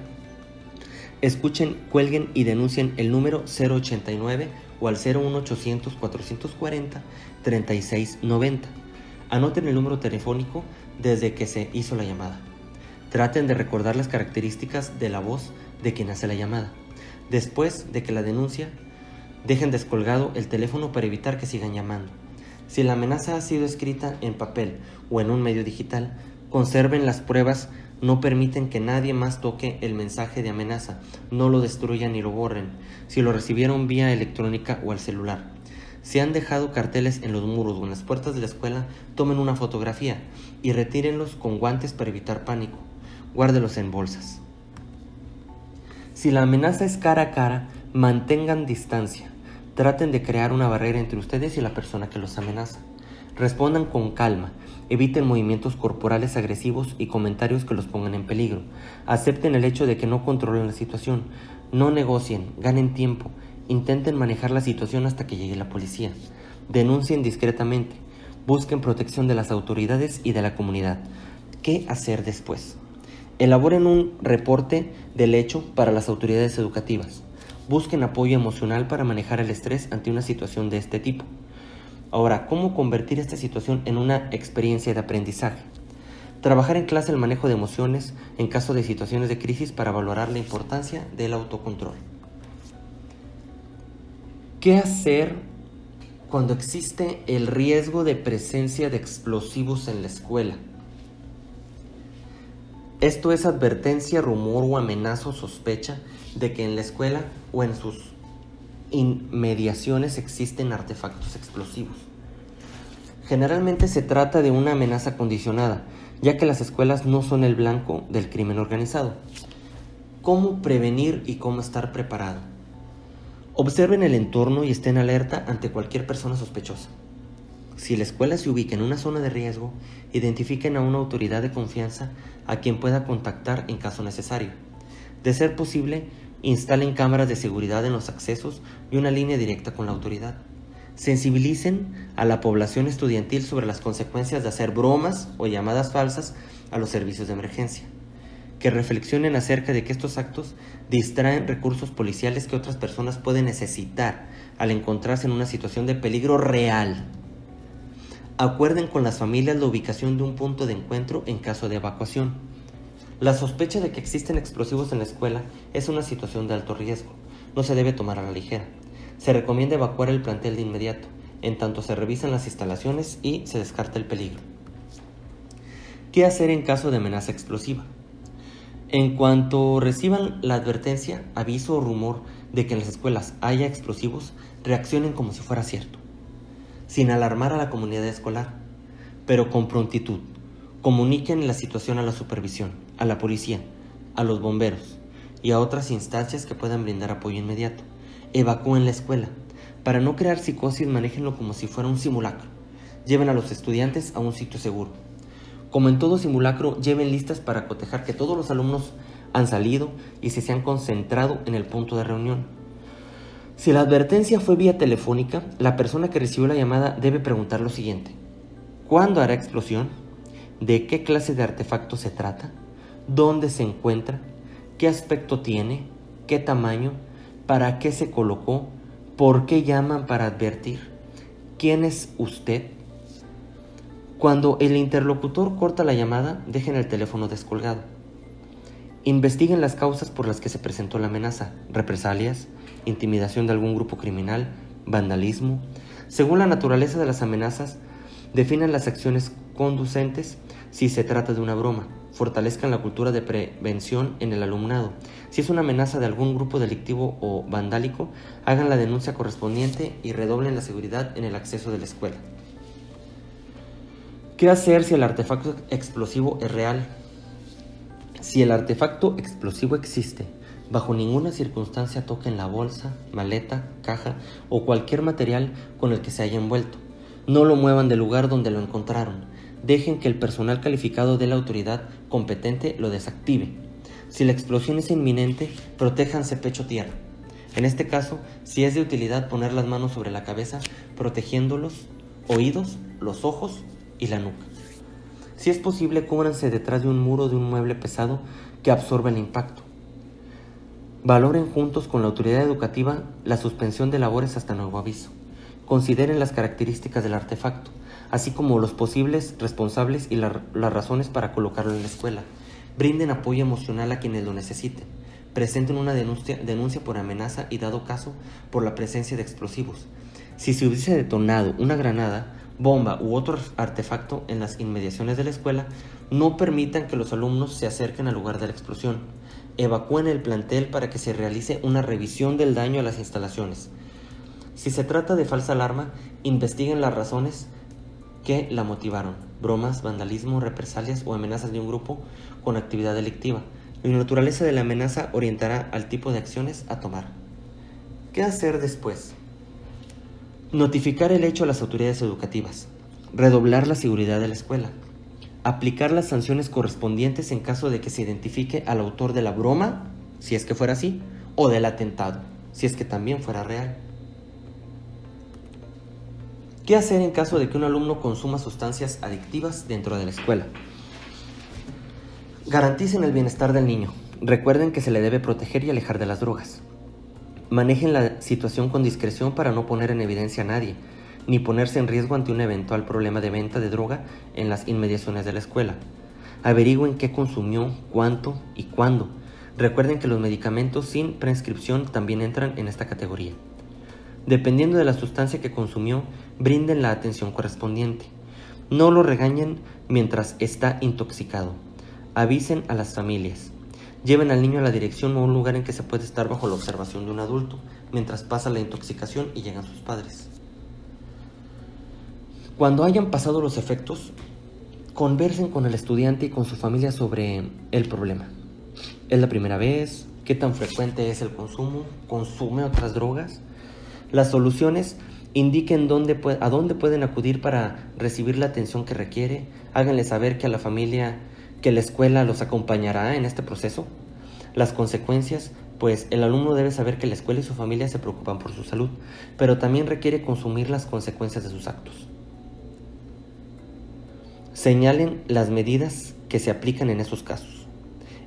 [SPEAKER 1] Escuchen, cuelguen y denuncien el número 089 o al 01800 440 3690. Anoten el número telefónico desde que se hizo la llamada. Traten de recordar las características de la voz de quien hace la llamada. Después de que la denuncia, dejen descolgado el teléfono para evitar que sigan llamando. Si la amenaza ha sido escrita en papel o en un medio digital, conserven las pruebas. No permiten que nadie más toque el mensaje de amenaza. No lo destruyan ni lo borren. Si lo recibieron vía electrónica o al celular. Si han dejado carteles en los muros o en las puertas de la escuela, tomen una fotografía y retírenlos con guantes para evitar pánico. Guárdelos en bolsas. Si la amenaza es cara a cara, mantengan distancia. Traten de crear una barrera entre ustedes y la persona que los amenaza. Respondan con calma. Eviten movimientos corporales agresivos y comentarios que los pongan en peligro. Acepten el hecho de que no controlan la situación. No negocien, ganen tiempo. Intenten manejar la situación hasta que llegue la policía. Denuncien discretamente. Busquen protección de las autoridades y de la comunidad. ¿Qué hacer después? Elaboren un reporte del hecho para las autoridades educativas. Busquen apoyo emocional para manejar el estrés ante una situación de este tipo. Ahora, ¿cómo convertir esta situación en una experiencia de aprendizaje? Trabajar en clase el manejo de emociones en caso de situaciones de crisis para valorar la importancia del autocontrol. ¿Qué hacer cuando existe el riesgo de presencia de explosivos en la escuela? Esto es advertencia, rumor o amenaza o sospecha de que en la escuela o en sus inmediaciones existen artefactos explosivos. Generalmente se trata de una amenaza condicionada, ya que las escuelas no son el blanco del crimen organizado. ¿Cómo prevenir y cómo estar preparado? Observen el entorno y estén alerta ante cualquier persona sospechosa. Si la escuela se ubica en una zona de riesgo, identifiquen a una autoridad de confianza a quien pueda contactar en caso necesario. De ser posible, instalen cámaras de seguridad en los accesos y una línea directa con la autoridad. Sensibilicen a la población estudiantil sobre las consecuencias de hacer bromas o llamadas falsas a los servicios de emergencia. Que reflexionen acerca de que estos actos distraen recursos policiales que otras personas pueden necesitar al encontrarse en una situación de peligro real. Acuerden con las familias la ubicación de un punto de encuentro en caso de evacuación. La sospecha de que existen explosivos en la escuela es una situación de alto riesgo. No se debe tomar a la ligera. Se recomienda evacuar el plantel de inmediato, en tanto se revisan las instalaciones y se descarta el peligro. ¿Qué hacer en caso de amenaza explosiva? En cuanto reciban la advertencia, aviso o rumor de que en las escuelas haya explosivos, reaccionen como si fuera cierto, sin alarmar a la comunidad escolar, pero con prontitud. Comuniquen la situación a la supervisión, a la policía, a los bomberos y a otras instancias que puedan brindar apoyo inmediato. Evacúen la escuela. Para no crear psicosis, manéjenlo como si fuera un simulacro. Lleven a los estudiantes a un sitio seguro. Como en todo simulacro, lleven listas para cotejar que todos los alumnos han salido y se han concentrado en el punto de reunión. Si la advertencia fue vía telefónica, la persona que recibió la llamada debe preguntar lo siguiente: ¿cuándo hará explosión? ¿De qué clase de artefacto se trata? ¿Dónde se encuentra? ¿Qué aspecto tiene? ¿Qué tamaño? ¿Para qué se colocó? ¿Por qué llaman para advertir? ¿Quién es usted? Cuando el interlocutor corta la llamada, dejen el teléfono descolgado. Investiguen las causas por las que se presentó la amenaza: represalias, intimidación de algún grupo criminal, vandalismo. Según la naturaleza de las amenazas, definan las acciones conducentes si se trata de una broma. Fortalezcan la cultura de prevención en el alumnado. Si es una amenaza de algún grupo delictivo o vandálico, hagan la denuncia correspondiente y redoblen la seguridad en el acceso de la escuela. ¿Qué hacer si el artefacto explosivo es real? Si el artefacto explosivo existe, bajo ninguna circunstancia toquen la bolsa, maleta, caja o cualquier material con el que se haya envuelto. No lo muevan del lugar donde lo encontraron. Dejen que el personal calificado de la autoridad competente lo desactive. Si la explosión es inminente, protéjanse pecho tierra. En este caso, si es de utilidad, poner las manos sobre la cabeza, protegiendo los oídos, los ojos y la nuca. Si es posible, cúbranse detrás de un muro de un mueble pesado que absorba el impacto. Valoren juntos con la autoridad educativa la suspensión de labores hasta nuevo aviso. Consideren las características del artefacto, así como los posibles responsables y las razones para colocarlo en la escuela. Brinden apoyo emocional a quienes lo necesiten. Presenten una denuncia por amenaza y, dado caso, por la presencia de explosivos. Si se hubiese detonado una granada, bomba u otro artefacto en las inmediaciones de la escuela, no permitan que los alumnos se acerquen al lugar de la explosión. Evacúen el plantel para que se realice una revisión del daño a las instalaciones. Si se trata de falsa alarma, investiguen las razones que la motivaron: bromas, vandalismo, represalias o amenazas de un grupo con actividad delictiva. La naturaleza de la amenaza orientará al tipo de acciones a tomar. ¿Qué hacer después? Notificar el hecho a las autoridades educativas. Redoblar la seguridad de la escuela. Aplicar las sanciones correspondientes en caso de que se identifique al autor de la broma, si es que fuera así, o del atentado, si es que también fuera real. ¿Qué hacer en caso de que un alumno consuma sustancias adictivas dentro de la escuela? Garanticen el bienestar del niño. Recuerden que se le debe proteger y alejar de las drogas. Manejen la situación con discreción para no poner en evidencia a nadie. ni ponerse en riesgo ante un eventual problema de venta de droga en las inmediaciones de la escuela. Averigüen qué consumió, cuánto y cuándo. Recuerden que los medicamentos sin prescripción también entran en esta categoría. Dependiendo de la sustancia que consumió, brinden la atención correspondiente. No lo regañen mientras está intoxicado. Avisen a las familias. Lleven al niño a la dirección o a un lugar en que se puede estar bajo la observación de un adulto mientras pasa la intoxicación y llegan sus padres. Cuando hayan pasado los efectos, conversen con el estudiante y con su familia sobre el problema. ¿Es la primera vez? ¿Qué tan frecuente es el consumo? ¿Consume otras drogas? Las soluciones indiquen a dónde pueden acudir para recibir la atención que requiere. Háganle saber que a la familia, que la escuela los acompañará en este proceso. Las consecuencias, pues el alumno debe saber que la escuela y su familia se preocupan por su salud, pero también requiere consumir las consecuencias de sus actos. Señalen las medidas que se aplican en esos casos,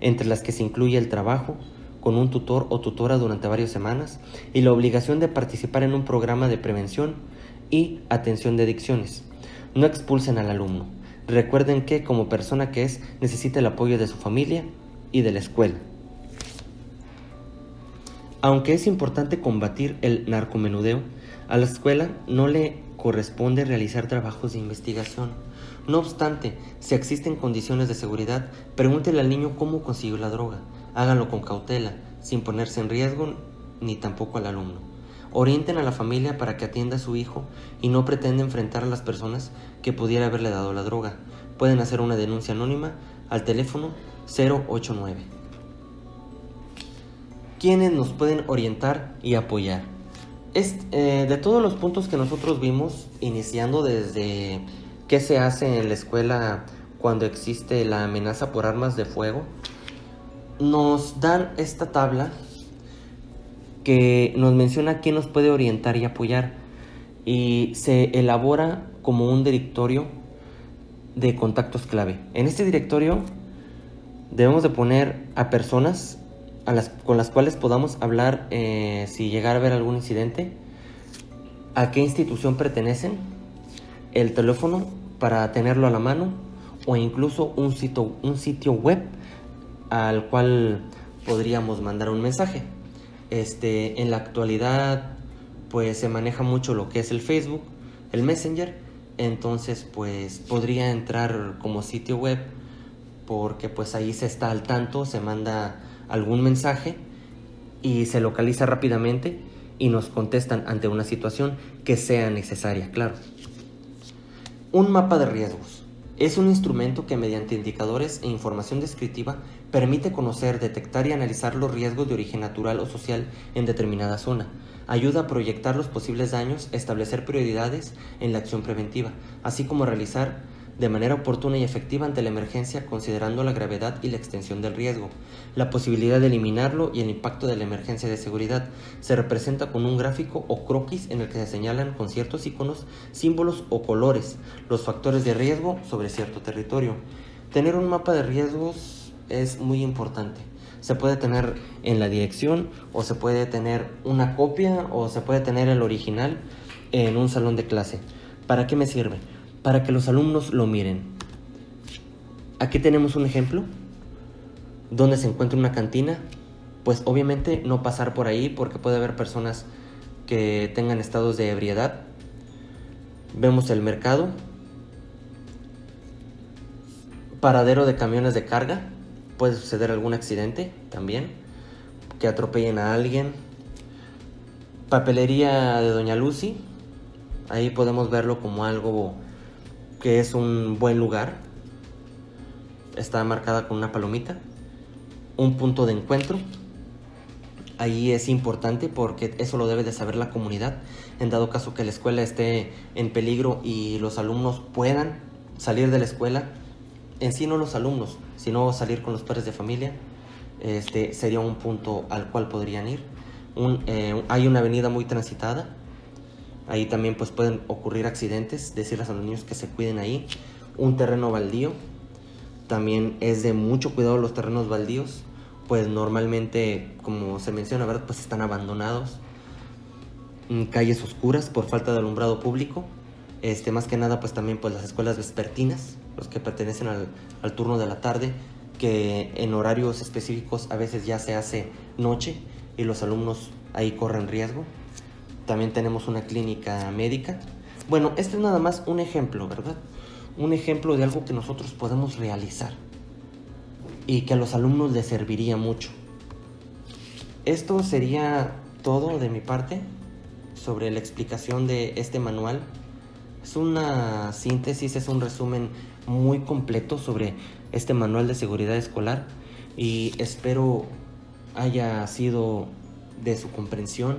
[SPEAKER 1] entre las que se incluye el trabajo con un tutor o tutora durante varias semanas y la obligación de participar en un programa de prevención y atención de adicciones. No expulsen al alumno. Recuerden que, como persona que es, necesita el apoyo de su familia y de la escuela. Aunque es importante combatir el narcomenudeo, a la escuela no le corresponde realizar trabajos de investigación. No obstante, si existen condiciones de seguridad, pregúntele al niño cómo consiguió la droga. Háganlo con cautela, sin ponerse en riesgo ni tampoco al alumno. Orienten a la familia para que atienda a su hijo y no pretenda enfrentar a las personas que pudiera haberle dado la droga. Pueden hacer una denuncia anónima al teléfono 089. ¿Quiénes nos pueden orientar y apoyar? De todos los puntos que nosotros vimos, iniciando desde qué se hace en la escuela cuando existe la amenaza por armas de fuego, nos dan esta tabla que nos menciona quién nos puede orientar y apoyar, y se elabora como un directorio de contactos clave. En este directorio debemos de poner a personas con las cuales podamos hablar si llegara a haber algún incidente, a qué institución pertenecen, el teléfono para tenerlo a la mano o incluso un sitio web al cual podríamos mandar un mensaje. En la actualidad pues se maneja mucho lo que es el Facebook, el Messenger, entonces pues podría entrar como sitio web porque pues ahí se está al tanto, se manda algún mensaje y se localiza rápidamente y nos contestan ante una situación que sea necesaria, claro. Un mapa de riesgos. Es un instrumento que mediante indicadores e información descriptiva permite conocer, detectar y analizar los riesgos de origen natural o social en determinada zona. Ayuda a proyectar los posibles daños, establecer prioridades en la acción preventiva, así como realizar de manera oportuna y efectiva ante la emergencia, considerando la gravedad y la extensión del riesgo, la posibilidad de eliminarlo y el impacto de la emergencia de seguridad. Se representa con un gráfico o croquis en el que se señalan con ciertos iconos, símbolos o colores los factores de riesgo sobre cierto territorio. Tener un mapa de riesgos es muy importante. Se puede tener en la dirección, o se puede tener una copia, o se puede tener el original en un salón de clase. ¿Para qué me sirve? Para que los alumnos lo miren. Aquí tenemos un ejemplo donde se encuentra una cantina. Pues obviamente no pasar por ahí porque puede haber personas que tengan estados de ebriedad. Vemos el mercado, paradero de camiones de carga, puede suceder algún accidente también, que atropellen a alguien. Papelería de Doña Lucy, ahí podemos verlo como algo que es un buen lugar, está marcada con una palomita. Un punto de encuentro, ahí es importante porque eso lo debe de saber la comunidad, en dado caso que la escuela esté en peligro y los alumnos puedan salir de la escuela, en sí no los alumnos, sino salir con los padres de familia, sería un punto al cual podrían ir. Hay una avenida muy transitada, ahí también pues pueden ocurrir accidentes, decirles a los niños que se cuiden ahí. Un terreno baldío, también es de mucho cuidado los terrenos baldíos, pues normalmente, como se menciona, ¿verdad?, pues están abandonados. calles oscuras por falta de alumbrado público. Más que nada, pues también pues las escuelas vespertinas, los que pertenecen al turno de la tarde, que en horarios específicos a veces ya se hace noche y los alumnos ahí corren riesgo. También tenemos una clínica médica. Bueno, este es nada más un ejemplo, ¿verdad? Un ejemplo de algo que nosotros podemos realizar y que a los alumnos les serviría mucho. Esto sería todo de mi parte sobre la explicación de este manual. Es una síntesis, es un resumen muy completo sobre este manual de seguridad escolar y espero haya sido de su comprensión.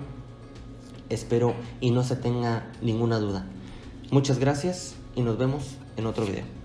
[SPEAKER 1] Espero y no se tenga ninguna duda. Muchas gracias y nos vemos en otro video.